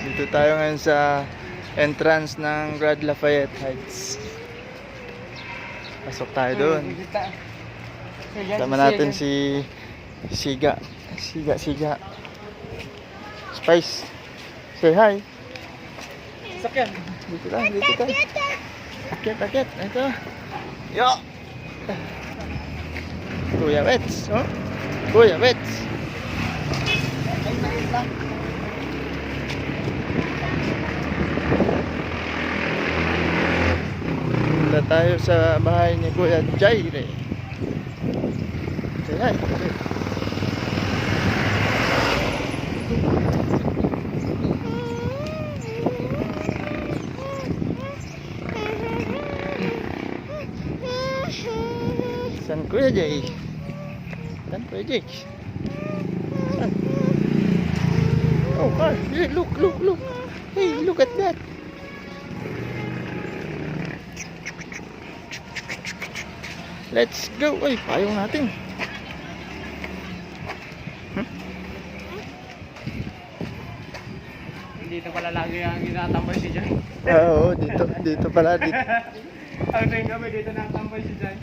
Dito tayo ngayon sa entrance ng Grand Lafayette Heights. Pasok tayo doon. Sama natin si Siga. Siga. Spice. Say hi. Sakyan. Dito tayo. Akit. Ito. Yo. Kuya Wets. Oh. Kuya Wets. Punta tayo sa bahay ni Kuya Jaire. Say hi. San Kuya Jay? San Kuya Jay? San? Oh, car. Look. Hey, look at that. Let's go. Ay, payong natin. Dito pala lagi ang ginatambay si Jai. Oo, dito pala. Dito. Ang tingin kami dito nakatambay si Jai.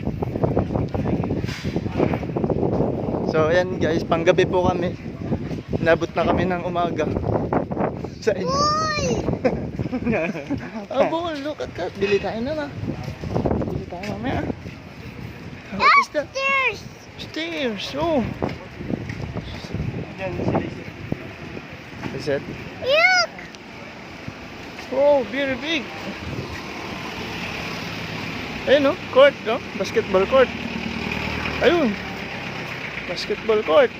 So, ayan guys, panggabi po kami. Nabot na kami ng umaga. Sa inyo. Abo, look at that. Bili tayo na. Bili tayo mamaya. What is that? Stairs. Oh. Diyan si Daisy. Is it? Look. Oh, very big. Ayun, no? Court, no? Basketball court. Ayun. Basketball court.